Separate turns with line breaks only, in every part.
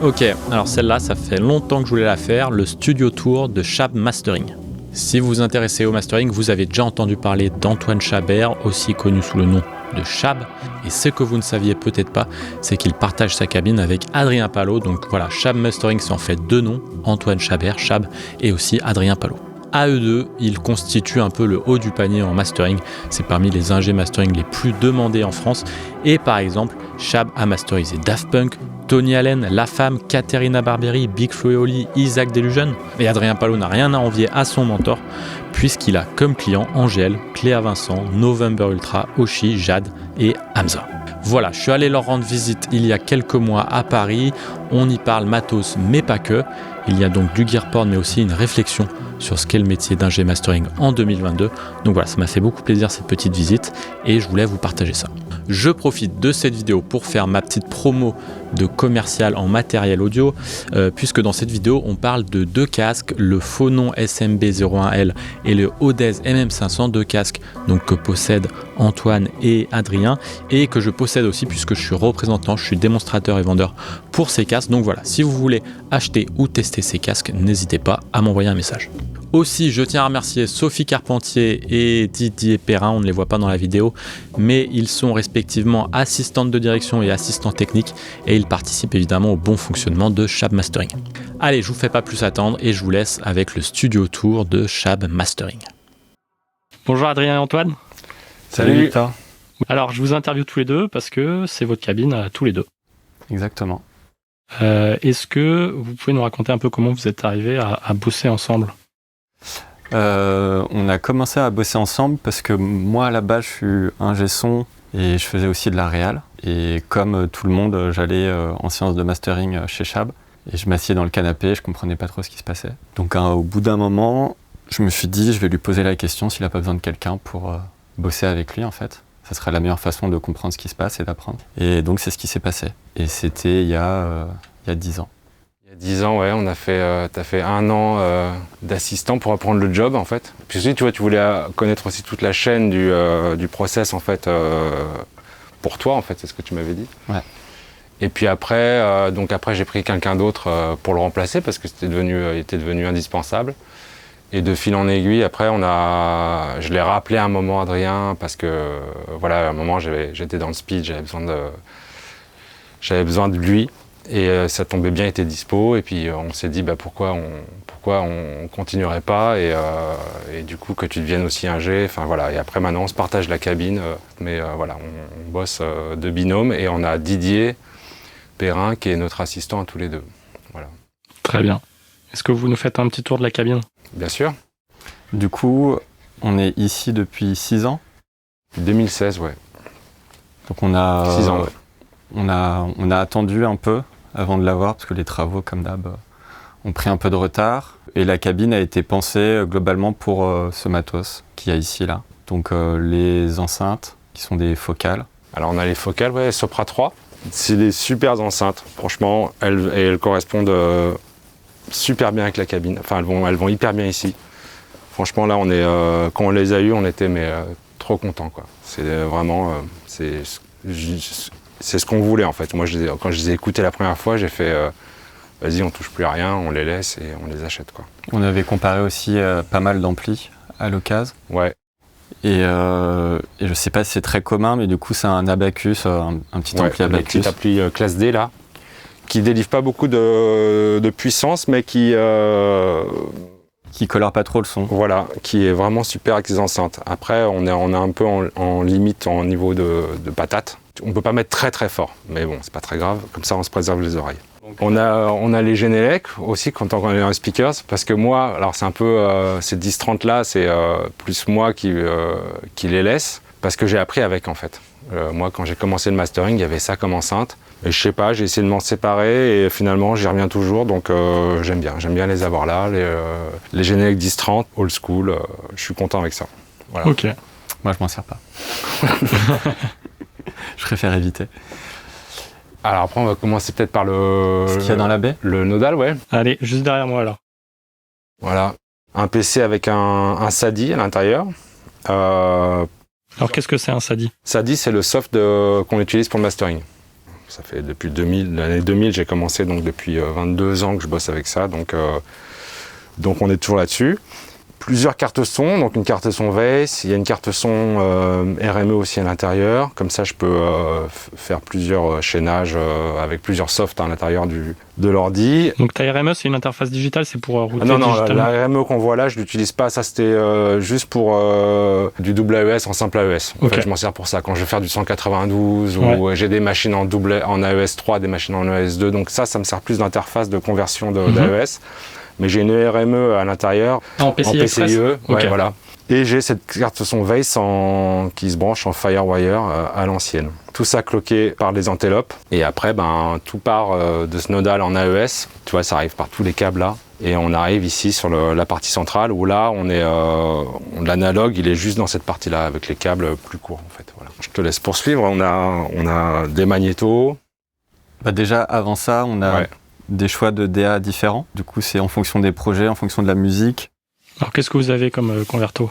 Ok, alors celle-là, ça fait longtemps que je voulais la faire, le studio tour de Chab Mastering. Si vous vous intéressez au mastering, vous avez déjà entendu parler d'Antoine Chabert, aussi connu sous le nom de Chab. Et ce que vous ne saviez peut-être pas, c'est qu'il partage sa cabine avec Adrien Palot. Donc voilà, Chab Mastering, c'est en fait deux noms, Antoine Chabert, Chab, et aussi Adrien Palot. À eux deux, ils constituent un peu le haut du panier en mastering. C'est parmi les ingés mastering les plus demandés en France. Et par exemple, Chab a masterisé Daft Punk, Tony Allen, La Femme, Caterina Barbieri, Big Flo et Oli, Isaac Delusion. Et Adrien Palot n'a rien à envier à son mentor, puisqu'il a comme client Angèle, Cléa Vincent, November Ultra, Oshi, Jade et Hamza. Voilà, je suis allé leur rendre visite il y a quelques mois à Paris. On y parle matos, mais pas que. Il y a donc du gear porn, mais aussi une réflexion sur ce qu'est le métier d'ingé mastering en 2022. Donc voilà, ça m'a fait beaucoup plaisir cette petite visite et je voulais vous partager ça. Je profite de cette vidéo pour faire ma petite promo de commercial en matériel audio, puisque dans cette vidéo, on parle de deux casques, le Phonon SMB01L et le Odez MM500, deux casques donc, que possèdent Antoine et Adrien, et que je possède aussi puisque je suis représentant, je suis démonstrateur et vendeur pour ces casques. Donc voilà, si vous voulez acheter ou tester ces casques, n'hésitez pas à m'envoyer un message. Aussi, je tiens à remercier Sophie Carpentier et Didier Perrin, on ne les voit pas dans la vidéo, mais ils sont respectivement assistantes de direction et assistants techniques et ils participent évidemment au bon fonctionnement de Chab Mastering. Allez, je vous fais pas plus attendre et je vous laisse avec le studio tour de Chab Mastering. Bonjour Adrien et Antoine.
Salut Victor.
Alors, je vous interviewe tous les deux parce que c'est votre cabine à tous les deux.
Exactement.
Est-ce que vous pouvez nous raconter un peu comment vous êtes arrivés à bosser ensemble ?
On a commencé à bosser ensemble parce que moi à la base je suis ingé son et je faisais aussi de la réal. Et comme tout le monde, j'allais en séance de mastering chez Chab et je m'assieds dans le canapé, je comprenais pas trop ce qui se passait. Donc au bout d'un moment, je me suis dit je vais lui poser la question s'il a pas besoin de quelqu'un pour bosser avec lui en fait. Ça serait la meilleure façon de comprendre ce qui se passe et d'apprendre. Et donc c'est ce qui s'est passé. Et c'était il y a 10 ans.
Il y a 10 ans, ouais, on a fait, t'as fait 1 an d'assistant pour apprendre le job en fait. Puis aussi, tu vois, tu voulais connaître aussi toute la chaîne du process en fait pour toi en fait, c'est ce que tu m'avais dit.
Ouais.
Et puis après, j'ai pris quelqu'un d'autre pour le remplacer parce que il était devenu indispensable. Et de fil en aiguille, après, je l'ai rappelé à un moment, Adrien, parce que voilà, à un moment, j'étais dans le speed, j'avais besoin de lui. Et ça tombait bien, il était dispo. Et puis on s'est dit pourquoi on continuerait pas et du coup que tu deviennes aussi ingé. Enfin voilà. Et après maintenant on se partage la cabine, mais voilà, on bosse de binôme et on a Didier Perrin qui est notre assistant à tous les deux. Voilà.
Très bien. Est-ce que vous nous faites un petit tour de la cabine ?
Bien sûr.
Du coup, on est ici depuis 6 ans.
2016, ouais.
Donc on a
6 ans. Ouais.
On a attendu un peu avant de l'avoir parce que les travaux, comme d'hab, ont pris un peu de retard. Et la cabine a été pensée globalement pour ce matos qu'il y a ici, là. Donc les enceintes, qui sont des focales.
Alors on a les focales, ouais, Sopra 3. C'est des super enceintes. Franchement, elles correspondent super bien avec la cabine. Enfin, elles vont hyper bien ici. Franchement, là, quand on les a eues, on était trop contents, quoi. C'est vraiment... c'est ce qu'on voulait en fait. Moi, quand je les ai écoutés la première fois, j'ai fait vas-y, on touche plus à rien, on les laisse et on les achète, quoi.
On avait comparé aussi pas mal d'amplis à l'occasion.
Ouais.
Et je sais pas si c'est très commun, mais du coup, c'est un Abacus, un petit ampli Abacus.
Un petit ampli classe D là, qui délivre pas beaucoup de puissance, mais qui
colore pas trop le son.
Voilà, qui est vraiment super avec les enceintes. Après, on est un peu en limite en niveau de patate. On peut pas mettre très très fort, mais bon, c'est pas très grave. Comme ça, on se préserve les oreilles. On a les Genelec aussi quand on est en speakers, parce que moi, alors c'est un peu ces 10-30 là, c'est plus moi qui les laisse, parce que j'ai appris avec en fait. Moi, quand j'ai commencé le mastering, il y avait ça comme enceinte. Et je sais pas, j'ai essayé de m'en séparer et finalement j'y reviens toujours, donc j'aime bien les avoir là, les Genelec 10-30, old school, je suis content avec ça. Voilà.
Ok.
Moi je m'en sers pas. Je préfère éviter.
Alors après on va commencer peut-être par
ce qu'il y a dans la baie.
Le nodal, ouais.
Allez, juste derrière moi alors.
Voilà, un PC avec un SADI à l'intérieur.
Alors qu'est-ce que c'est un SADI ?
SADI, c'est le soft qu'on utilise pour le mastering. ça fait depuis l'année 2000, j'ai commencé, donc depuis 22 ans que je bosse avec ça, donc on est toujours là-dessus. Plusieurs cartes son, donc une carte son Weiss, il y a une carte son RME aussi à l'intérieur, comme ça je peux faire plusieurs chaînages avec plusieurs softs à l'intérieur de l'ordi.
Donc ta RME, c'est une interface digitale, c'est pour router
non,
digitalement.
la RME qu'on voit là, je l'utilise pas, ça c'était juste pour du double AES en simple AES. En fait, je m'en sers pour ça, quand je vais faire du 192 ou j'ai des machines en AES 3, des machines en AES 2, donc ça me sert plus d'interface de conversion d'AES. Mais j'ai une RME à l'intérieur,
en PCIe,
voilà. Et j'ai cette carte son Weiss qui se branche en Firewire à l'ancienne. Tout ça cloqué par les envelopes. Et après, tout part de ce nodal en AES. Tu vois, ça arrive par tous les câbles là. Et on arrive ici sur la partie centrale où là, l'analogue, il est juste dans cette partie-là avec les câbles plus courts en fait. Voilà. Je te laisse poursuivre. On a des magnétos.
Déjà, avant ça, on a des choix de DA différents. Du coup, c'est en fonction des projets, en fonction de la musique.
Alors, qu'est-ce que vous avez comme converto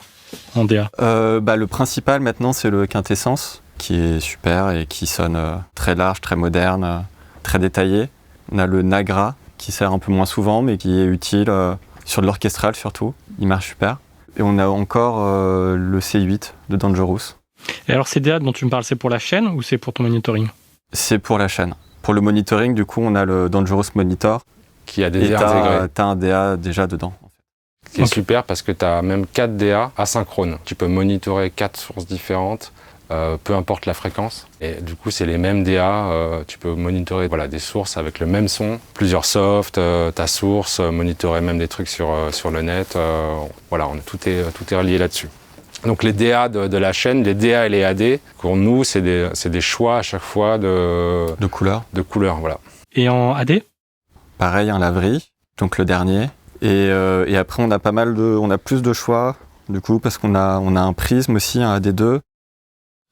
en DA ?
Le principal, maintenant, c'est le Quintessence, qui est super et qui sonne très large, très moderne, très détaillé. On a le Nagra, qui sert un peu moins souvent, mais qui est utile sur de l'orchestral, surtout. Il marche super. Et on a encore le C8 de Dangerous.
Et alors, ces DA dont tu me parles, c'est pour la chaîne ou c'est pour ton monitoring ?
C'est pour la chaîne. Pour le monitoring, du coup, on a le Dangerous Monitor.
Qui a des DA intégrés.
T'as un DA déjà dedans.
Ce qui est super parce que tu as même 4 DA asynchrones. Tu peux monitorer 4 sources différentes, peu importe la fréquence. Et du coup, c'est les mêmes DA. Tu peux monitorer des sources avec le même son, plusieurs softs, ta source, monitorer même des trucs sur le net. Tout est relié là-dessus. Donc les DA de la chaîne, les DA et les AD, pour nous, c'est des choix à chaque fois de
couleurs.
De couleurs, voilà.
Et en AD ?
Pareil, un laverie, donc le dernier. Et après, on a plus de choix, du coup, parce qu'on a un prisme aussi, un AD2.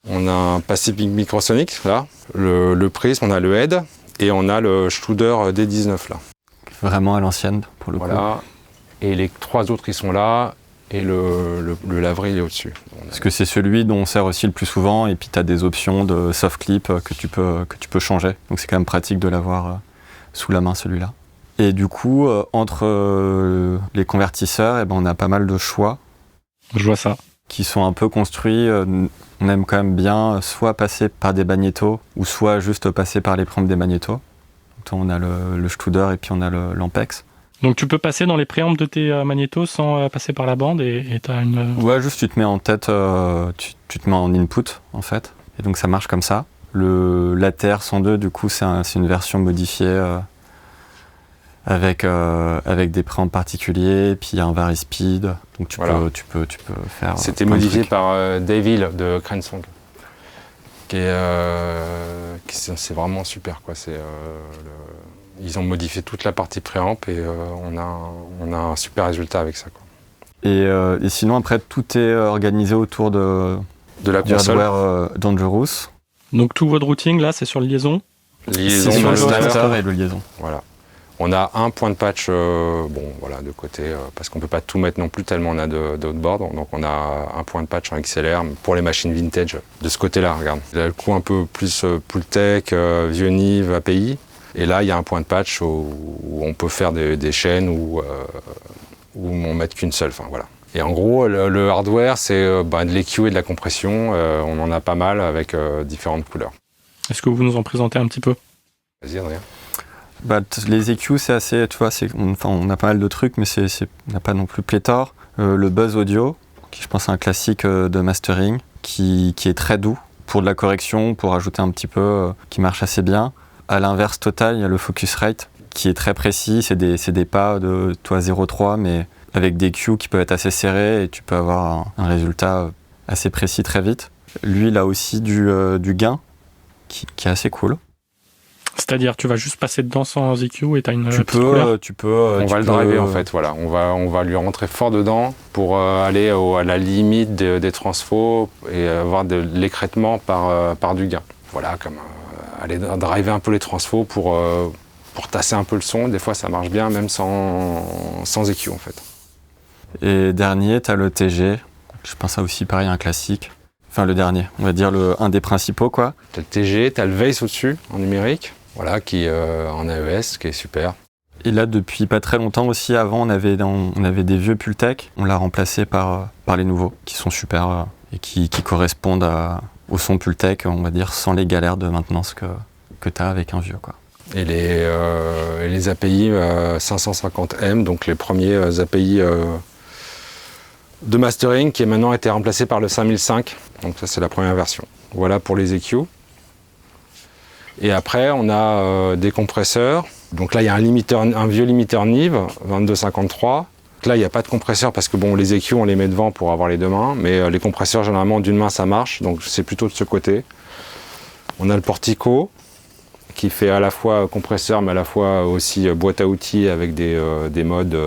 On a un Pacific Microsonic, là. Le prisme, on a le head, et on a le Studer D19, là.
Vraiment à l'ancienne, pour le coup.
Et les 3 autres, ils sont là. Et le laverie, il est au-dessus.
Parce que c'est celui dont on sert aussi le plus souvent, et puis tu as des options de soft clip que tu peux changer. Donc c'est quand même pratique de l'avoir sous la main, celui-là. Et du coup, entre les convertisseurs, on a pas mal de choix.
Je vois ça.
Qui sont un peu construits. On aime quand même bien soit passer par des magnétos, ou soit juste passer par les préampes des magnétos. Donc on a le Studer et puis on a l'Ampex.
Donc tu peux passer dans les préampes de tes magnétos sans passer par la bande et tu as une...
Ouais, juste tu te mets en tête, tu te mets en input en fait, et donc ça marche comme ça. L'ATR 102, du coup, c'est une version modifiée avec des préampes particuliers, puis il y a un vari-speed, donc tu peux faire...
C'était modifié par Dave Hill de Cranesong, c'est vraiment super, quoi. Ils ont modifié toute la partie préamp et on a un super résultat avec ça, quoi.
Et sinon, après, tout est organisé autour de
la console.
Hardware Dangerous.
Donc tout votre routing, là, c'est sur le liaison ?
C'est sur le snapper et le liaison.
Voilà. On a un point de patch de côté, parce qu'on ne peut pas tout mettre non plus tellement on a d'outboard. Donc on a un point de patch en XLR pour les machines vintage. De ce côté-là, regarde. Il a le coup un peu plus Pultec, vieux Nive, API. Et là, il y a un point de patch où on peut faire des chaînes où on met qu'une seule. Voilà. Et en gros, le hardware, c'est de l'EQ et de la compression. On en a pas mal avec différentes couleurs.
Est-ce que vous nous en présentez un petit peu ?
Vas-y, Adrien.
Les EQ, c'est assez, tu vois, on a pas mal de trucs, mais on n'a pas non plus pléthore. Le Buzz Audio, qui je pense est un classique de mastering, qui est très doux pour de la correction, pour ajouter un petit peu, qui marche assez bien. À l'inverse total, il y a le Focusrite, qui est très précis, c'est des pas de 0,3, mais avec des cues qui peuvent être assez serrés, et tu peux avoir un résultat assez précis très vite. Lui, il a aussi du gain, qui est assez cool.
C'est-à-dire, tu vas juste passer dedans sans EQ et tu as une
tu peux.
On va le driver en fait, voilà. On va lui rentrer fort dedans pour aller à la limite des transfos et avoir de l'écrêtement par du gain. Voilà, comme aller driver un peu les transfos pour tasser un peu le son. Des fois, ça marche bien, même sans EQ en fait.
Et dernier, tu as le TG. Je pense à aussi pareil, un classique. Enfin, le dernier, on va dire un des principaux, quoi.
T'as le TG, t'as le Veils au-dessus, en numérique, voilà, qui en AES, qui est super.
Et là, depuis pas très longtemps aussi, avant, on avait des vieux Pultec. On l'a remplacé par les nouveaux, qui sont super et qui correspondent au son Pultec, on va dire, sans les galères de maintenance que tu as avec un vieux, quoi.
Et les API 550M, donc les premiers API de mastering, qui est maintenant été remplacé par le 5005. Donc ça, c'est la première version. Voilà pour les EQ. Et après, on a des compresseurs. Donc là, il y a un vieux limiteur Nive, 2253. Là, il n'y a pas de compresseur parce que bon, les EQ, on les met devant pour avoir les deux mains. Mais les compresseurs, généralement, d'une main, ça marche. Donc c'est plutôt de ce côté. On a le Portico, qui fait à la fois compresseur, mais à la fois aussi boîte à outils avec des modes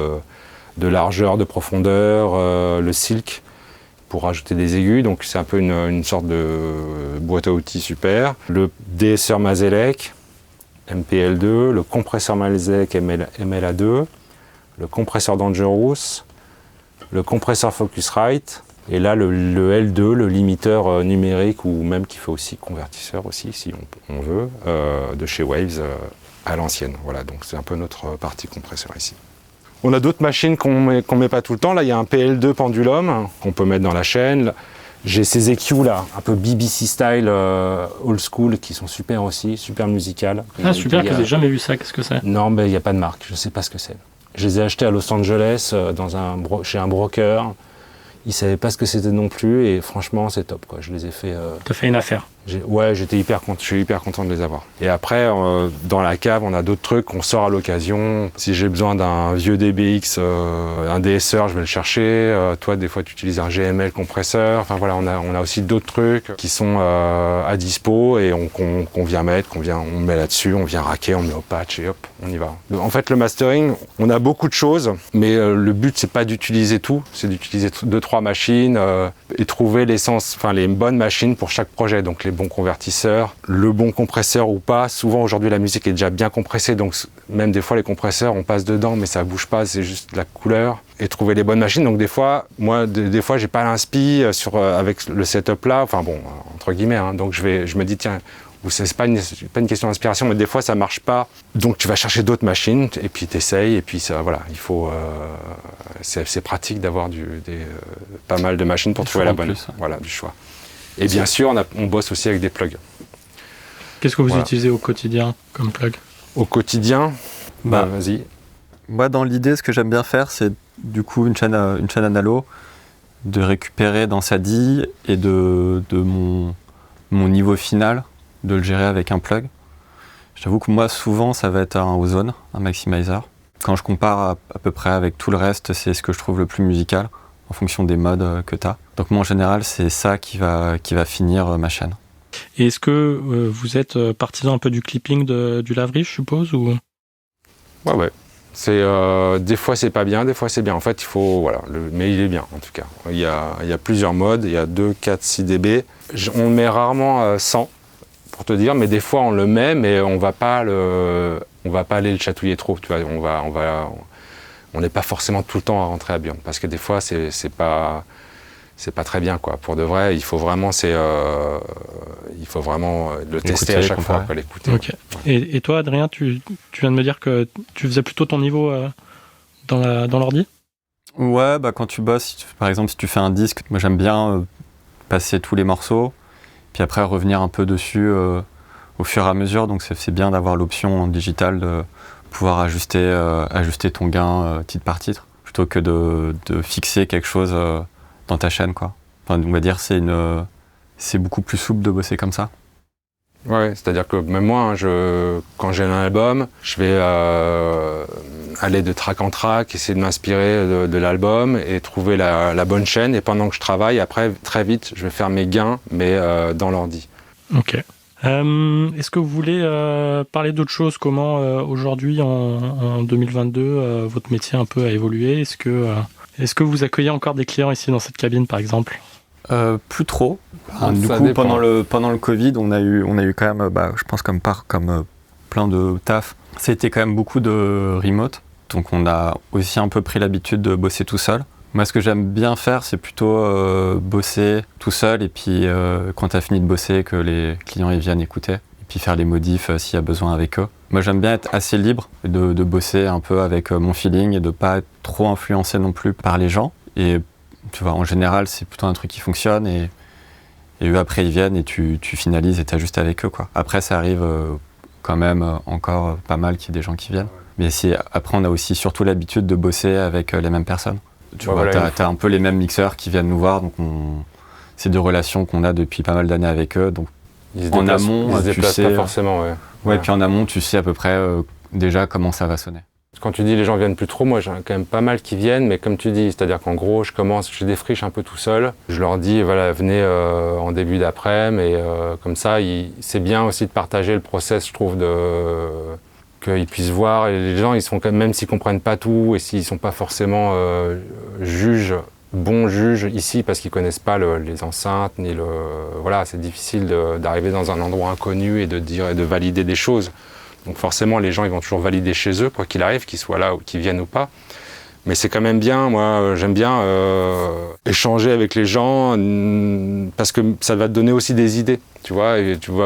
de largeur, de profondeur, le Silk pour rajouter des aigus, donc c'est un peu une sorte de boîte à outils super. Le DSR Mazelec, MPL2, le compresseur Mazelec MLA2, le compresseur Dangerous, le compresseur Focusrite, et là le L2, le limiteur numérique ou même qui fait aussi convertisseur aussi, si on veut, de chez Waves à l'ancienne. Voilà, donc c'est un peu notre partie compresseur ici. On a d'autres machines qu'on met pas tout le temps. Là, il y a un PL2 pendulum qu'on peut mettre dans la chaîne. J'ai ces EQ là, un peu BBC style, old school, qui sont super aussi, super musicales.
Ah super, que j'ai jamais vu ça, qu'est-ce que c'est?
Non, mais il n'y a pas de marque, je sais pas ce que c'est. Je les ai achetés à Los Angeles, chez un broker. Ils savaient pas ce que c'était non plus, et franchement, c'est top, quoi. Je les ai fait...
T'as fait une affaire.
Ouais, je suis hyper content de les avoir. Et après, dans la cave, on a d'autres trucs qu'on sort à l'occasion. Si j'ai besoin d'un vieux DBX, un DSR, je vais le chercher. Toi, des fois, tu utilises un GML compresseur. Enfin voilà, on a aussi d'autres trucs qui sont à dispo et qu'on vient mettre, on met là-dessus, on vient raquer, on met au patch et hop, on y va. En fait, le mastering, on a beaucoup de choses, mais le but, c'est pas d'utiliser tout, c'est d'utiliser 2-3 machines et trouver les bonnes machines pour chaque projet. Donc les bons convertisseurs, le bon compresseur ou pas. Souvent aujourd'hui la musique est déjà bien compressée, donc même des fois les compresseurs on passe dedans mais ça bouge pas, c'est juste la couleur. Et trouver les bonnes machines. Donc des fois, moi des fois j'ai pas l'inspi avec le setup là, enfin bon, entre guillemets, hein. Donc je me dis tiens, c'est pas une question d'inspiration, mais des fois ça marche pas. Donc tu vas chercher d'autres machines et puis t'essayes et puis ça, voilà, il faut c'est pratique d'avoir pas mal de machines pour trouver la bonne. Voilà, du choix. Et bien sûr, on bosse aussi avec des plugs.
Qu'est-ce que vous utilisez au quotidien comme plug?
Au quotidien, vas-y.
Moi, dans l'idée, ce que j'aime bien faire, c'est du coup une chaîne analo, de récupérer dans sa DI et de mon niveau final, de le gérer avec un plug. J'avoue que moi, souvent, ça va être un ozone, un maximizer. Quand je compare à peu près avec tout le reste, c'est ce que je trouve le plus musical, en fonction des modes que tu as. Donc moi, en général, c'est ça qui va finir ma chaîne.
Et est-ce que vous êtes partisan un peu du clipping du laverie, je suppose, ou...
Ouais. C'est, des fois, c'est pas bien, des fois, c'est bien. En fait, il faut... Voilà, mais il est bien, en tout cas. Il y a plusieurs modes. Il y a 2, 4, 6 dB. On met rarement 100, pour te dire, mais des fois, on le met, mais on va pas aller le chatouiller trop. Tu vois, on n'est pas forcément tout le temps à rentrer à burn, parce que des fois, c'est pas très bien, quoi. Pour de vrai, il faut vraiment le tester à chaque fois, l'écouter.
Okay. Et toi, Adrien, tu viens de me dire que tu faisais plutôt ton niveau dans l'ordi?
Ouais, quand tu bosses, par exemple, si tu fais un disque, moi j'aime bien passer tous les morceaux, puis après revenir un peu dessus au fur et à mesure. Donc c'est bien d'avoir l'option en digital de pouvoir ajuster ton gain titre par titre, plutôt que de fixer quelque chose dans ta chaîne, quoi. Enfin, on va dire c'est beaucoup plus souple de bosser comme ça.
Ouais, c'est-à-dire que même moi, quand j'ai un album, je vais aller de track en track, essayer de m'inspirer de l'album et trouver la bonne chaîne. Et pendant que je travaille, après, très vite, je vais faire mes gains, mais dans l'ordi.
Ok. Est-ce que vous voulez parler d'autre chose? Comment aujourd'hui, en 2022, votre métier un peu a évolué? Est-ce que vous accueillez encore des clients ici dans cette cabine, par exemple?
Plus trop. Du coup, pendant le Covid, on a eu quand même, je pense comme plein de taf, c'était quand même beaucoup de remote. Donc on a aussi un peu pris l'habitude de bosser tout seul. Moi, ce que j'aime bien faire, c'est plutôt bosser tout seul et puis quand tu as fini de bosser, que les clients ils viennent écouter et puis faire les modifs s'il y a besoin avec eux. Moi, j'aime bien être assez libre de bosser un peu avec mon feeling et de pas être trop influencé non plus par les gens. Et tu vois, en général, c'est plutôt un truc qui fonctionne et eux, après, ils viennent et tu finalises et t'ajustes avec eux, quoi. Après, ça arrive quand même encore pas mal qu'il y ait des gens qui viennent. Mais après, on a aussi surtout l'habitude de bosser avec les mêmes personnes. Tu vois, t'as un peu les mêmes mixeurs qui viennent nous voir, donc c'est des relations qu'on a depuis pas mal d'années avec eux. Donc en amont,
tu sais pas forcément,
ouais. Puis en amont, tu sais à peu près déjà comment ça va sonner.
Quand tu dis les gens viennent plus trop, moi j'ai quand même pas mal qui viennent, mais comme tu dis, c'est-à-dire qu'en gros, je défriche un peu tout seul. Je leur dis, voilà, venez en début d'après-midi, et comme ça, c'est bien aussi de partager le process, je trouve, qu'ils puissent voir. Et les gens, ils sont quand même s'ils comprennent pas tout et s'ils sont pas forcément bons juges ici parce qu'ils connaissent pas les enceintes voilà, c'est difficile d'arriver dans un endroit inconnu et de dire et de valider des choses. Donc forcément, les gens, ils vont toujours valider chez eux, quoi qu'il arrive, qu'ils soient là ou qu'ils viennent ou pas. Mais c'est quand même bien, moi j'aime bien échanger avec les gens parce que ça va te donner aussi des idées, tu vois,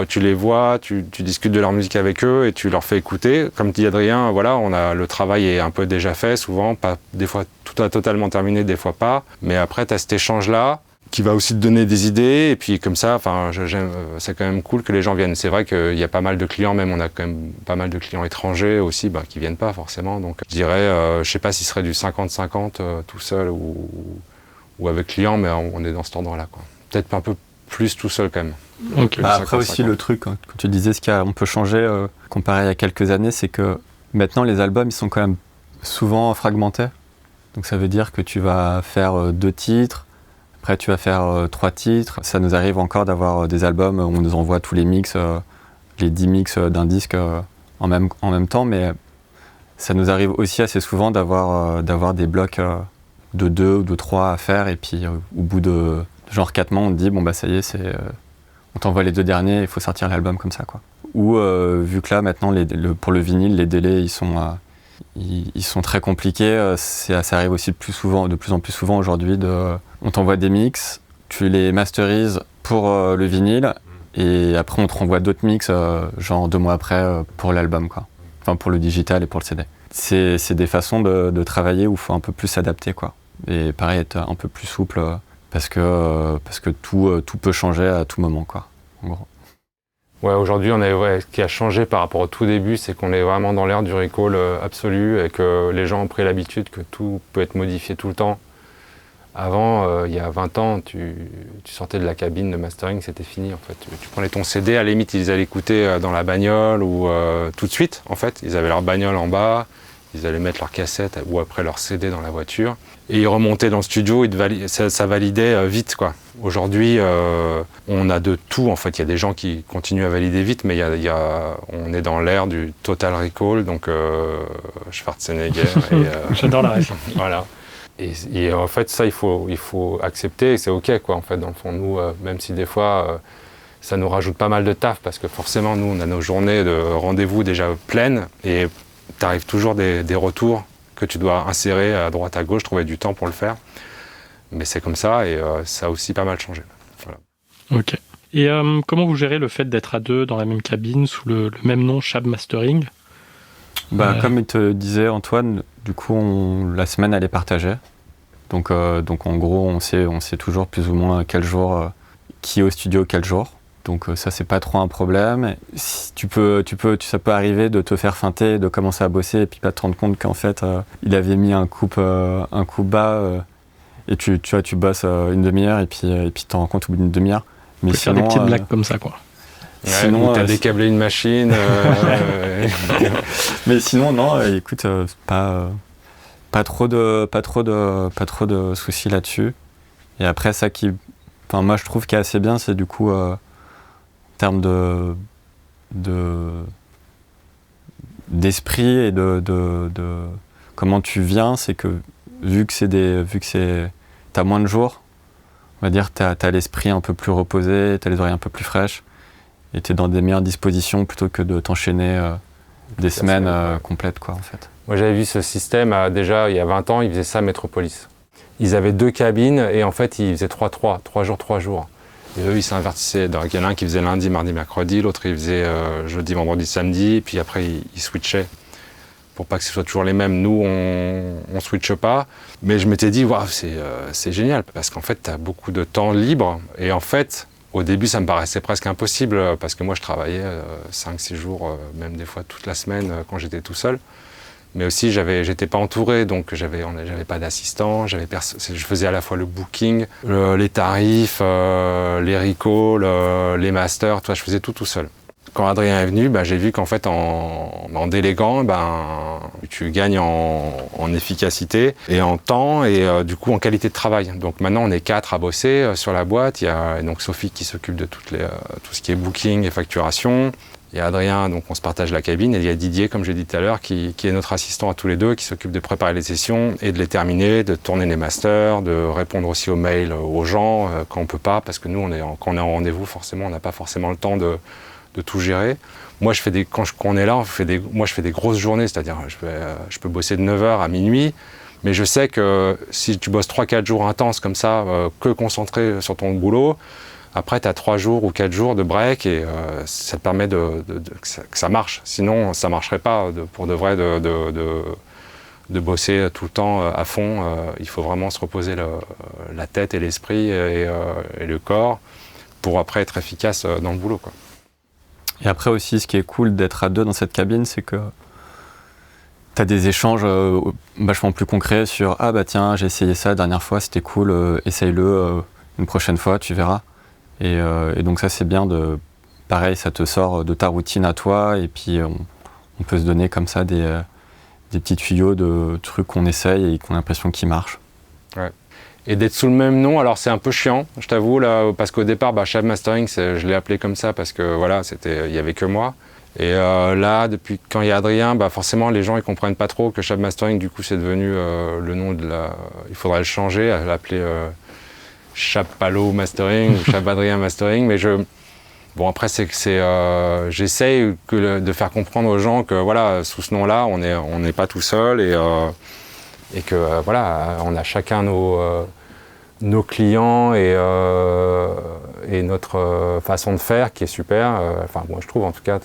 tu les vois, tu discutes de leur musique avec eux et tu leur fais écouter. Comme dit Adrien, voilà, le travail est un peu déjà fait, souvent, pas, des fois tout a totalement terminé, des fois pas. Mais après, tu as cet échange-là qui va aussi te donner des idées et puis comme ça, c'est quand même cool que les gens viennent. C'est vrai qu'il y a pas mal de clients, même on a quand même pas mal de clients étrangers aussi qui viennent pas forcément. Donc je dirais, je sais pas si ce serait du 50-50 tout seul ou avec clients, mais on est dans cet ordre-là, quoi. Peut-être un peu plus tout seul quand même.
Okay. Après aussi le truc, quand tu disais on peut changer comparé à quelques années, c'est que maintenant les albums ils sont quand même souvent fragmentés. Donc ça veut dire que tu vas faire 2 titres. Après, tu vas faire 3 titres. Ça nous arrive encore d'avoir des albums où on nous envoie tous les mix, les 10 mix d'un disque en même temps, mais ça nous arrive aussi assez souvent d'avoir des blocs de 2 ou de 3 à faire, et puis au bout de genre 4 mois, on te dit, bon bah ça y est, on t'envoie les 2 derniers, il faut sortir l'album comme ça, quoi. Ou vu que là, maintenant, pour le vinyle, les délais, ils sont très compliqués. Ça arrive aussi de plus en plus souvent aujourd'hui. On t'envoie des mix, tu les masterises pour le vinyle, et après on te renvoie d'autres mix, genre 2 mois après, pour l'album, quoi. Enfin, pour le digital et pour le CD. C'est des façons de travailler où il faut un peu plus s'adapter, quoi. Et pareil, être un peu plus souple, parce que tout peut changer à tout moment, quoi, en gros.
Ouais, aujourd'hui, ce qui a changé par rapport au tout début, c'est qu'on est vraiment dans l'ère du recall absolu et que les gens ont pris l'habitude que tout peut être modifié tout le temps. Avant, il y a 20 ans, tu sortais de la cabine de mastering, c'était fini, en fait. Tu prenais ton CD, à la limite, ils allaient l'écouter dans la bagnole ou tout de suite, en fait. Ils avaient leur bagnole en bas, ils allaient mettre leur cassette ou après leur CD dans la voiture. Et ils remontaient dans le studio, ça validait vite, quoi. Aujourd'hui, on a de tout, en fait. Il y a des gens qui continuent à valider vite, mais on est dans l'ère du total recall, donc Schwarzenegger.
J'adore la ref.
Voilà. Et en fait, ça, il faut accepter, et c'est OK, quoi, en fait, dans le fond. Nous, même si des fois, ça nous rajoute pas mal de taf, parce que forcément, nous, on a nos journées de rendez-vous déjà pleines, et t'arrives toujours des retours que tu dois insérer à droite, à gauche, trouver du temps pour le faire. Mais c'est comme ça, et ça a aussi pas mal changé. Voilà.
Ok. Et comment vous gérez le fait d'être à 2 dans la même cabine, sous le même nom, Shab Mastering ?
Comme il te disait Antoine, du coup la semaine elle est partagée. Donc en gros on sait toujours plus ou moins quel jour qui est au studio quel jour. Donc ça c'est pas trop un problème. Si ça peut arriver de te faire feinter, de commencer à bosser et puis pas te rendre compte qu'en fait il avait mis un coup bas et tu bosses une demi-heure et puis t'en rends compte au bout d'une demi-heure.
Mais sinon, faire des petites blagues comme ça, quoi.
Ouais, sinon, t'as décablé une machine.
Mais sinon, non, écoute, pas trop de soucis là-dessus. Et après, moi, je trouve qu'il est assez bien, c'est du coup, en termes d'esprit et de comment tu viens, c'est que vu que t'as moins de jours, on va dire, t'as l'esprit un peu plus reposé, t'as les oreilles un peu plus fraîches. Et t'es dans des meilleures dispositions plutôt que de t'enchaîner des semaines complètes, quoi, en fait.
Moi, j'avais vu ce système, déjà, il y a 20 ans, ils faisaient ça à Metropolis. ils avaient 2 cabines et en fait ils faisaient 3 jours, 3 jours. Et eux ils s'invertissaient. Il y en a un qui faisait lundi, mardi, mercredi, l'autre il faisait jeudi, vendredi, samedi, et puis après ils switchaient pour pas que ce soit toujours les mêmes. Nous on switche pas, mais je m'étais dit waouh, c'est génial parce qu'en fait tu as beaucoup de temps libre et en fait au début ça me paraissait presque impossible parce que moi je travaillais 5-6 jours, même des fois toute la semaine quand j'étais tout seul. Mais aussi, j'étais pas entouré, donc j'avais pas d'assistant, je faisais à la fois le booking, les tarifs, les recalls, les masters, je faisais tout seul. Quand Adrien est venu, j'ai vu qu'en fait, en déléguant, tu gagnes en efficacité et en temps et du coup en qualité de travail. Donc maintenant, on est 4 à bosser sur la boîte. Il y a donc Sophie qui s'occupe de tout ce qui est booking et facturation. Il y a Adrien, donc on se partage la cabine, et il y a Didier, comme j'ai dit tout à l'heure, qui est notre assistant à tous les deux, qui s'occupe de préparer les sessions et de les terminer, de tourner les masters, de répondre aussi aux mails aux gens quand on peut pas, parce que nous, quand on est en rendez-vous, forcément, on n'a pas forcément le temps de tout gérer. Moi, quand on est là, moi, je fais des grosses journées, c'est-à-dire je peux bosser de 9h à minuit, mais je sais que si tu bosses 3-4 jours intenses comme ça, que concentré sur ton boulot, après, tu as 3 jours ou 4 jours de break et ça te permet que ça marche. Sinon, ça ne marcherait pas pour de vrai de bosser tout le temps à fond. Il faut vraiment se reposer la tête et l'esprit et le corps pour après être efficace dans le boulot, quoi.
Et après aussi, ce qui est cool d'être à 2 dans cette cabine, c'est que tu as des échanges vachement plus concrets sur « Ah bah tiens, j'ai essayé ça la dernière fois, c'était cool, essaye-le une prochaine fois, tu verras ». Et donc ça c'est bien pareil, ça te sort de ta routine à toi et puis on peut se donner comme ça des petits tuyaux de trucs qu'on essaye et qu'on a l'impression qu'ils marchent.
Ouais. Et d'être sous le même nom, alors c'est un peu chiant, je t'avoue, là, parce qu'au départ, Chab Mastering, je l'ai appelé comme ça parce que voilà, il y avait que moi. Et là, depuis quand il y a Adrien, forcément les gens ils comprennent pas trop que Chab Mastering, du coup c'est devenu le nom il faudrait le changer, l'appeler Chab Palo Mastering ou Chab Adrien Mastering, mais après j'essaye de faire comprendre aux gens que voilà, sous ce nom-là, on n'est pas tout seul et que voilà, on a chacun nos clients et notre façon de faire qui est super. Enfin moi je trouve en tout cas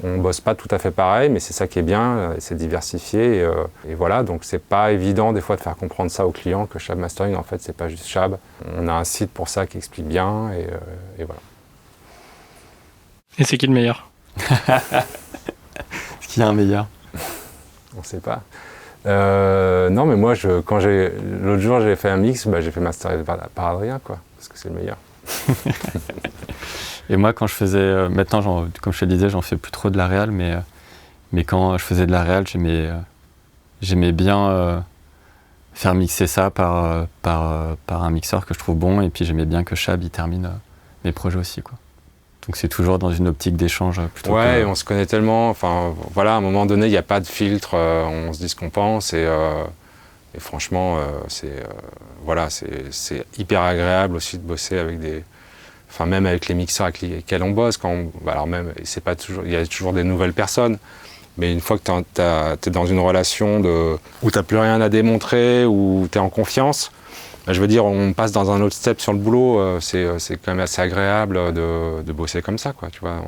on bosse pas tout à fait pareil, mais c'est ça qui est bien, c'est diversifié et voilà, donc c'est pas évident des fois de faire comprendre ça aux clients que Chab Mastering en fait c'est pas juste Chab. On a un site pour ça qui explique bien et voilà.
Et c'est qui le meilleur?
Est-ce qu'il y a un meilleur?
On sait pas. Non mais moi l'autre jour j'ai fait un mix, j'ai fait masterer par Adrien quoi, parce que c'est le meilleur.
Et moi quand je faisais, maintenant comme je te disais j'en fais plus trop de la réal, mais quand je faisais de la réal j'aimais bien faire mixer ça par un mixeur que je trouve bon, et puis j'aimais bien que Chab il termine mes projets aussi quoi. Donc c'est toujours dans une optique d'échange plutôt.
Ouais, et on se connaît tellement, enfin voilà, à un moment donné il n'y a pas de filtre, on se dit ce qu'on pense et franchement c'est hyper agréable aussi de bosser avec même avec les mixeurs avec lesquels on bosse, alors même c'est pas toujours, il y a toujours des nouvelles personnes, mais une fois que t'es dans une relation où t'as plus rien à démontrer, où t'es en confiance, je veux dire, on passe dans un autre step sur le boulot, c'est quand même assez agréable de bosser comme ça, quoi, tu vois.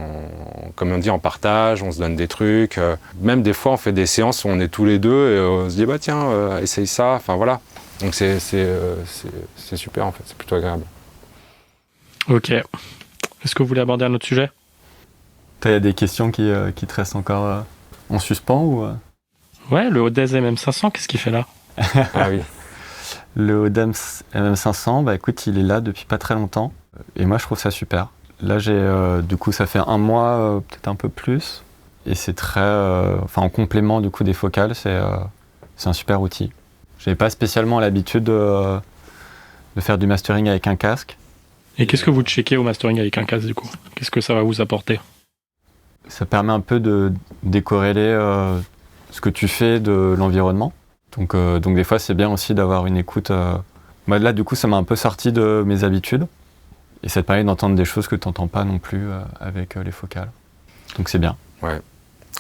Comme on dit, on partage, on se donne des trucs. Même des fois, on fait des séances où on est tous les deux et on se dit, tiens, essaye ça, enfin voilà. Donc c'est super, en fait, c'est plutôt agréable.
Ok. Est-ce que vous voulez aborder un autre sujet?
Il y a des questions qui te restent encore en suspens ou
Ouais, le Odez MM500, qu'est-ce qu'il fait là?
Ah oui.
Le Odez MM500, écoute, il est là depuis pas très longtemps. Et moi, je trouve ça super. Là, du coup, ça fait 1 mois, peut-être un peu plus. Et c'est très... en complément, du coup, des focales, c'est un super outil. J'avais pas spécialement l'habitude de faire du mastering avec un casque.
Et qu'est-ce que vous checkez au mastering avec un casque, du coup? Qu'est-ce que ça va vous apporter?
Ça permet un peu de décorréler ce que tu fais de l'environnement. Donc des fois, c'est bien aussi d'avoir une écoute. Là, du coup, ça m'a un peu sorti de mes habitudes. Et ça te permet d'entendre des choses que tu n'entends pas non plus avec les focales. Donc c'est bien.
Ouais.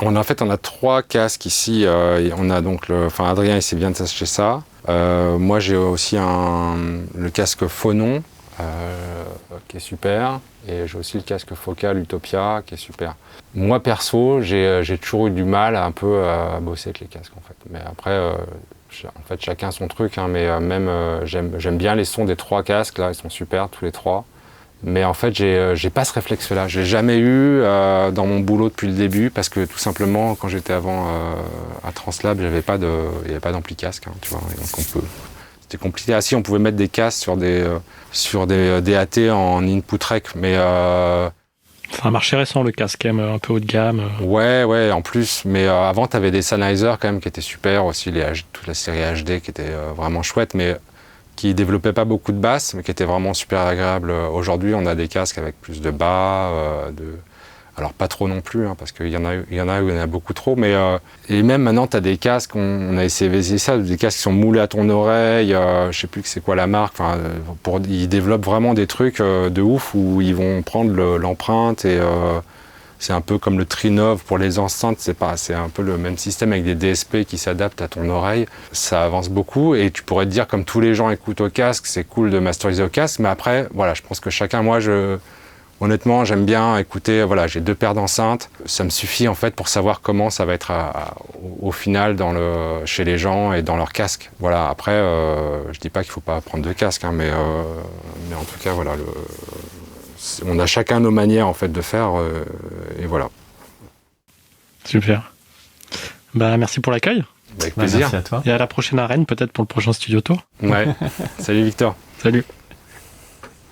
On a 3 casques ici. On a donc Adrien, il s'est bien acheté ça. Moi, j'ai aussi le casque Phonon, qui est super, et j'ai aussi le casque Focal Utopia, qui est super. Moi, perso, j'ai toujours eu du mal un peu à bosser avec les casques, en fait. Mais après, en fait, chacun son truc, hein, mais même, j'aime bien les sons des 3 casques, là, ils sont super, tous les 3. Mais en fait, j'ai pas ce réflexe-là. Je l'ai jamais eu dans mon boulot depuis le début, parce que tout simplement, quand j'étais avant à Translab, il n'y avait pas d'ampli casque, hein, tu vois, et donc c'était compliqué. Ah si, on pouvait mettre des casques sur des DAT en input rec, mais...
C'est un marché récent, le casque, quand même, un peu haut de gamme.
Ouais, en plus. Mais avant, tu avais des Sennheiser quand même qui étaient super aussi, toute la série HD qui était vraiment chouette, mais qui développaient pas beaucoup de basses, mais qui étaient vraiment super agréables. Aujourd'hui, on a des casques avec plus de bas, alors pas trop non plus, hein, parce qu'il y en a où il y en a beaucoup trop, mais et même maintenant, tu as des casques, on a essayé ça, des casques qui sont moulés à ton oreille, je sais plus c'est quoi la marque, ils développent vraiment des trucs de ouf où ils vont prendre l'empreinte et c'est un peu comme le Trinov pour les enceintes, c'est un peu le même système avec des DSP qui s'adaptent à ton oreille. Ça avance beaucoup et tu pourrais te dire, comme tous les gens écoutent au casque, c'est cool de masteriser au casque, mais après, voilà, je pense que chacun, honnêtement, j'aime bien écouter, voilà, j'ai 2 paires d'enceintes, ça me suffit en fait pour savoir comment ça va être au final chez les gens et dans leur casque. Voilà, après, je dis pas qu'il faut pas prendre de casque, hein, mais en tout cas, voilà, on a chacun nos manières en fait de faire et voilà.
Super. Merci pour l'accueil.
Avec plaisir.
Merci à toi.
Et à la prochaine arène, peut-être pour le prochain Studio Tour.
Ouais. Salut Victor.
Salut.